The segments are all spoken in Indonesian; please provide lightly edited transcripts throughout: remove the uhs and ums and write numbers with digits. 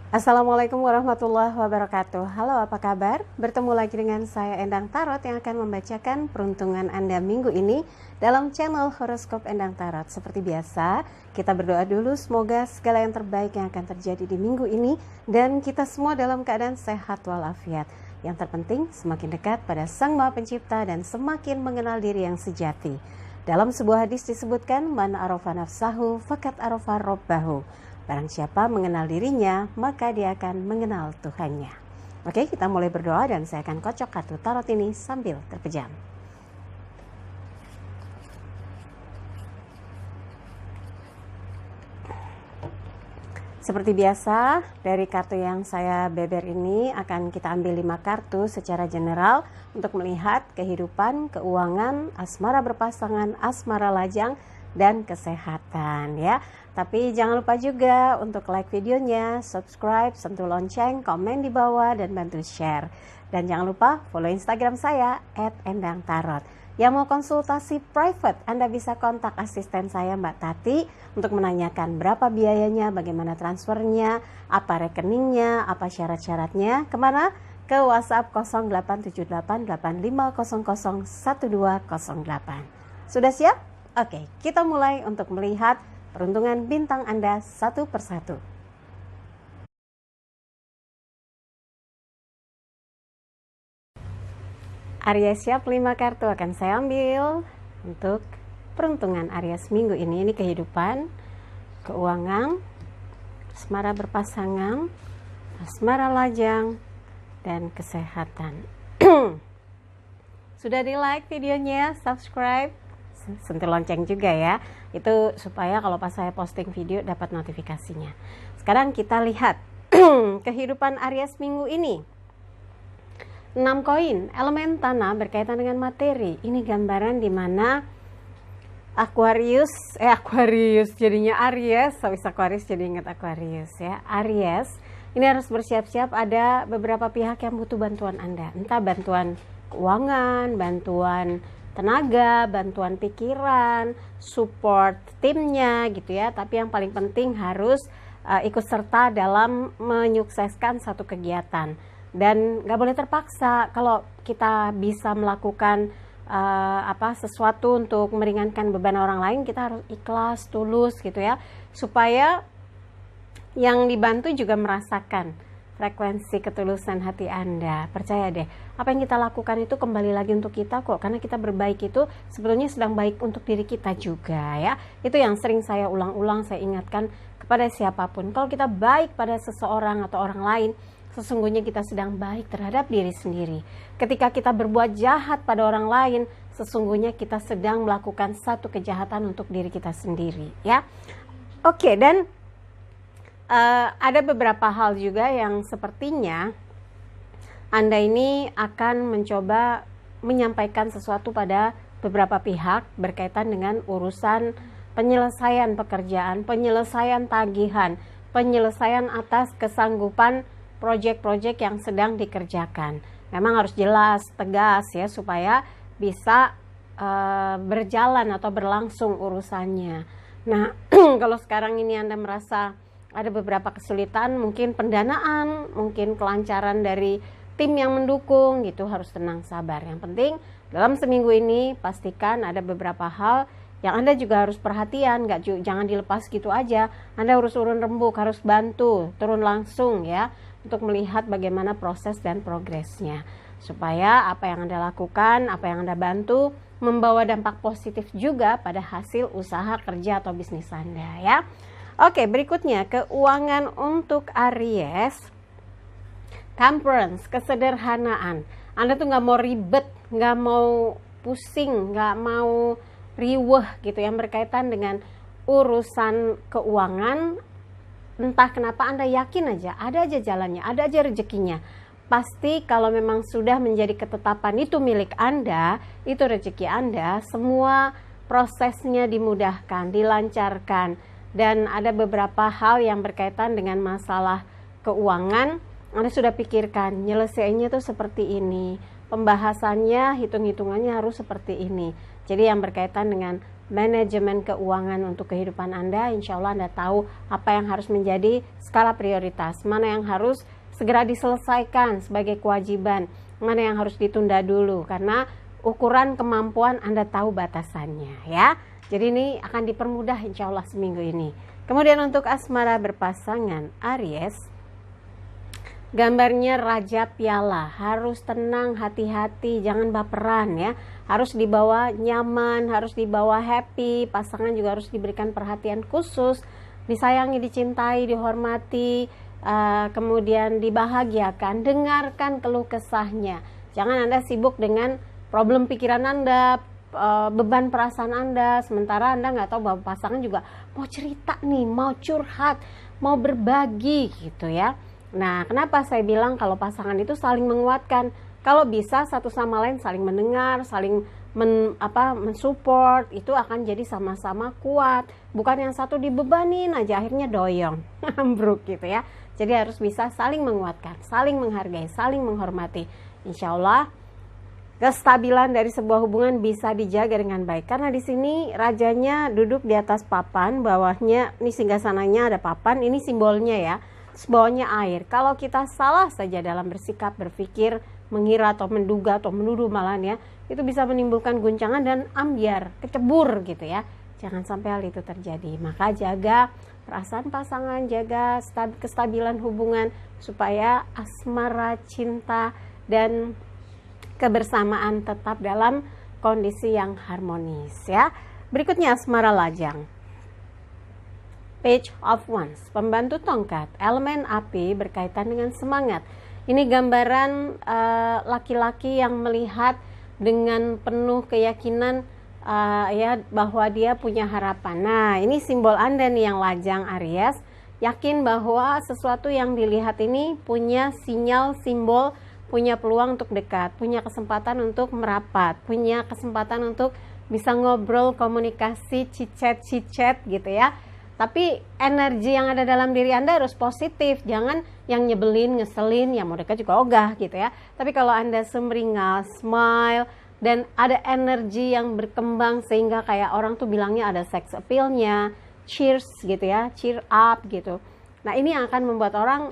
Assalamualaikum warahmatullahi wabarakatuh. Halo, apa kabar? Bertemu lagi dengan saya Endang Tarot yang akan membacakan peruntungan Anda minggu ini dalam channel Horoskop Endang Tarot. Seperti biasa, kita berdoa dulu semoga segala yang terbaik yang akan terjadi di minggu ini dan kita semua dalam keadaan sehat walafiat. Yang terpenting semakin dekat pada Sang Maha Pencipta dan semakin mengenal diri yang sejati. Dalam sebuah hadis disebutkan, man arafa nafsahu fakat arafa robbahu. Barang siapa mengenal dirinya, maka dia akan mengenal Tuhannya. Oke, kita mulai berdoa dan saya akan kocok kartu tarot ini sambil terpejam. Seperti biasa, dari kartu yang saya beber ini akan kita ambil 5 kartu secara general untuk melihat kehidupan, keuangan, asmara berpasangan, asmara lajang, dan kesehatan ya. Tapi jangan lupa juga untuk like videonya, subscribe, sentuh lonceng, komen di bawah, dan bantu share. Dan jangan lupa follow Instagram saya @endangtarot. Yang mau konsultasi private, Anda bisa kontak asisten saya Mbak Tati untuk menanyakan berapa biayanya, bagaimana transfernya, apa rekeningnya, apa syarat-syaratnya, kemana? Ke WhatsApp 087885001208. Sudah siap? Oke, kita mulai untuk melihat peruntungan bintang Anda satu persatu. Aries siap, 5 kartu akan saya ambil untuk peruntungan Aries minggu ini. Ini kehidupan, keuangan, asmara berpasangan, asmara lajang, dan kesehatan. Sudah di like videonya, subscribe, sentuh lonceng juga ya, itu supaya kalau pas saya posting video dapat notifikasinya. Sekarang kita lihat kehidupan Aries minggu ini. 6 koin, elemen tanah berkaitan dengan materi. Ini gambaran dimana Aquarius jadinya Aries, habis Aquarius jadi ingat Aquarius ya. Aries ini harus bersiap-siap, ada beberapa pihak yang butuh bantuan Anda, entah bantuan keuangan, bantuan tenaga, bantuan pikiran, support timnya gitu ya. Tapi yang paling penting harus ikut serta dalam menyukseskan satu kegiatan. Dan nggak boleh terpaksa. Kalau kita bisa melakukan sesuatu untuk meringankan beban orang lain, kita harus ikhlas, tulus gitu ya, supaya yang dibantu juga merasakan frekuensi ketulusan hati Anda. Percaya deh, apa yang kita lakukan itu kembali lagi untuk kita kok, karena kita berbaik itu sebetulnya sedang baik untuk diri kita juga ya. Itu yang sering saya ulang-ulang, saya ingatkan kepada siapapun. Kalau kita baik pada seseorang atau orang lain, sesungguhnya kita sedang baik terhadap diri sendiri. Ketika kita berbuat jahat pada orang lain, sesungguhnya kita sedang melakukan satu kejahatan untuk diri kita sendiri ya. Oke, dan ada beberapa hal juga yang sepertinya Anda ini akan mencoba menyampaikan sesuatu pada beberapa pihak berkaitan dengan urusan penyelesaian pekerjaan, penyelesaian tagihan, penyelesaian atas kesanggupan proyek-proyek yang sedang dikerjakan. Memang harus jelas, tegas ya, supaya bisa berjalan atau berlangsung urusannya. Nah, kalau sekarang ini Anda merasa ada beberapa kesulitan, mungkin pendanaan, mungkin kelancaran dari tim yang mendukung gitu, harus tenang, sabar. Yang penting dalam seminggu ini pastikan ada beberapa hal yang Anda juga harus perhatian, jangan dilepas gitu aja. Anda harus urun rembuk, harus bantu, turun langsung ya, untuk melihat bagaimana proses dan progresnya, supaya apa yang Anda lakukan, apa yang Anda bantu membawa dampak positif juga pada hasil usaha, kerja, atau bisnis Anda ya. Oke, berikutnya keuangan untuk Aries. Temperance, kesederhanaan. Anda tuh nggak mau ribet, nggak mau pusing, nggak mau riweh gitu yang berkaitan dengan urusan keuangan. Entah kenapa Anda yakin aja, ada aja jalannya, ada aja rezekinya. Pasti kalau memang sudah menjadi ketetapan itu milik Anda, itu rezeki Anda, semua prosesnya dimudahkan, dilancarkan. Dan ada beberapa hal yang berkaitan dengan masalah keuangan, Anda sudah pikirkan, nyelesainya tuh seperti ini, pembahasannya, hitung-hitungannya harus seperti ini. Jadi yang berkaitan dengan manajemen keuangan untuk kehidupan Anda. Insya Allah Anda tahu apa yang harus menjadi skala prioritas, mana yang harus segera diselesaikan sebagai kewajiban, mana yang harus ditunda dulu, karena ukuran kemampuan Anda tahu batasannya ya. Jadi ini akan dipermudah insya Allah seminggu ini. Kemudian untuk asmara berpasangan Aries, gambarnya Raja Piala, harus tenang, hati-hati, jangan baperan ya. Harus dibawa nyaman, harus dibawa happy, pasangan juga harus diberikan perhatian khusus, disayangi, dicintai, dihormati, kemudian dibahagiakan, dengarkan keluh kesahnya. Jangan Anda sibuk dengan problem pikiran Anda, beban perasaan Anda, sementara Anda nggak tahu bahwa pasangan juga mau cerita nih, mau curhat, mau berbagi gitu ya. Nah, kenapa saya bilang kalau pasangan itu saling menguatkan? Kalau bisa satu sama lain saling mendengar, saling mensupport, itu akan jadi sama-sama kuat. Bukan yang satu dibebanin aja akhirnya doyong, ambruk gitu ya. Jadi harus bisa saling menguatkan, saling menghargai, saling menghormati. Insya Allah kestabilan dari sebuah hubungan bisa dijaga dengan baik, karena di sini rajanya duduk di atas papan, bawahnya ini singgasananya ada papan, ini simbolnya ya, bawahnya air. Kalau kita salah saja dalam bersikap, berpikir, mengira atau menduga atau menuduh malahan ya, itu bisa menimbulkan guncangan dan ambyar, kecebur gitu ya. Jangan sampai hal itu terjadi. Maka jaga perasaan pasangan, jaga kestabilan hubungan supaya asmara, cinta, dan kebersamaan tetap dalam kondisi yang harmonis ya. Berikutnya asmara lajang, Page of Wands, pembantu tongkat, elemen api berkaitan dengan semangat. Ini gambaran laki-laki yang melihat dengan penuh keyakinan ya bahwa dia punya harapan. Nah, ini simbol Anda nih yang lajang Aries, yakin bahwa sesuatu yang dilihat ini punya sinyal, simbol, punya peluang untuk dekat, punya kesempatan untuk merapat, punya kesempatan untuk bisa ngobrol, komunikasi, chit-chat gitu ya. Tapi energi yang ada dalam diri Anda harus positif, jangan yang nyebelin, ngeselin, yang mau dekat juga ogah gitu ya. Tapi kalau Anda sumringah, smile, dan ada energi yang berkembang sehingga kayak orang tuh bilangnya ada sex appeal-nya, cheers gitu ya, cheer up gitu. Nah, ini yang akan membuat orang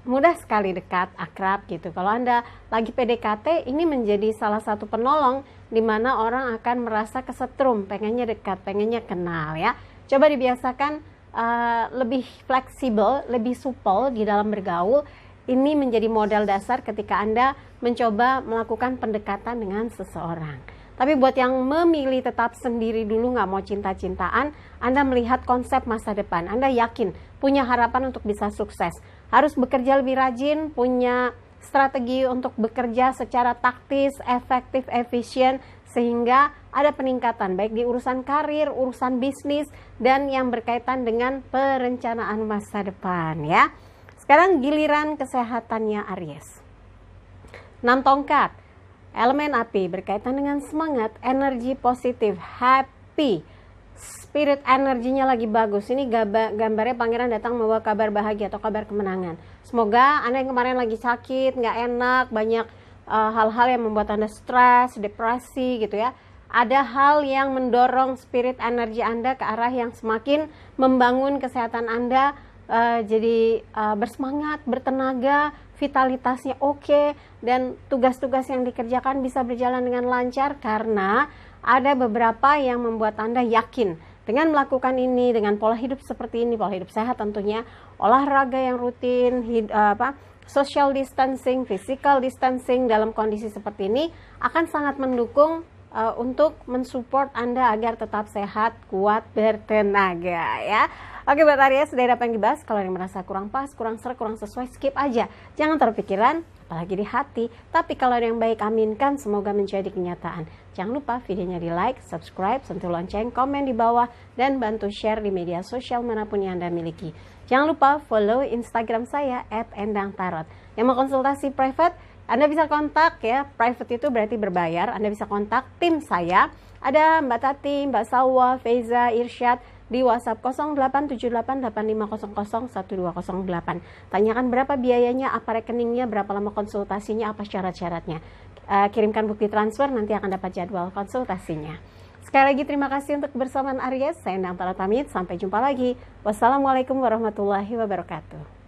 mudah sekali dekat, akrab gitu. Kalau Anda lagi PDKT, ini menjadi salah satu penolong di mana orang akan merasa kesetrum, pengennya dekat, pengennya kenal ya. Coba dibiasakan lebih fleksibel, lebih supel di dalam bergaul. Ini menjadi modal dasar ketika Anda mencoba melakukan pendekatan dengan seseorang. Tapi buat yang memilih tetap sendiri dulu, nggak mau cinta-cintaan, Anda melihat konsep masa depan. Anda yakin punya harapan untuk bisa sukses. Harus bekerja lebih rajin, punya strategi untuk bekerja secara taktis, efektif, efisien, sehingga ada peningkatan baik di urusan karir, urusan bisnis, dan yang berkaitan dengan perencanaan masa depan ya. Sekarang giliran kesehatannya Aries. 6 tongkat, elemen api berkaitan dengan semangat, energi positif, happy, spirit energinya lagi bagus. Ini gambarnya pangeran datang membawa kabar bahagia atau kabar kemenangan. Semoga Anda yang kemarin lagi sakit, nggak enak, banyak hal-hal yang membuat Anda stres, depresi gitu ya. Ada hal yang mendorong spirit energi Anda ke arah yang semakin membangun kesehatan Anda, jadi bersemangat, bertenaga, vitalitasnya oke, dan tugas-tugas yang dikerjakan bisa berjalan dengan lancar karena ada beberapa yang membuat Anda yakin dengan melakukan ini, dengan pola hidup seperti ini, pola hidup sehat tentunya, olahraga yang rutin, social distancing, physical distancing dalam kondisi seperti ini akan sangat mendukung untuk mensupport Anda agar tetap sehat, kuat, bertenaga ya. Oke, buat Aries, sudah dapat yang dibahas. Kalau yang merasa kurang pas, kurang serak, kurang sesuai, skip aja. Jangan terpikiran, apalagi di hati. Tapi kalau ada yang baik, aminkan, semoga menjadi kenyataan. Jangan lupa videonya di like, subscribe, sentuh lonceng, komen di bawah, dan bantu share di media sosial manapun yang Anda miliki. Jangan lupa follow Instagram saya @endangtarot. Yang mau konsultasi private, Anda bisa kontak ya. Private itu berarti berbayar. Anda bisa kontak tim saya. Ada Mbak Tati, Mbak Salwa, Feiza, Irsyad di WhatsApp 087885001208. Tanyakan berapa biayanya, apa rekeningnya, berapa lama konsultasinya, apa syarat-syaratnya. Kirimkan bukti transfer, nanti akan dapat jadwal konsultasinya. Sekali lagi terima kasih untuk kebersamaan Aries. Saya Endang Tara pamit, sampai jumpa lagi. Wassalamualaikum warahmatullahi wabarakatuh.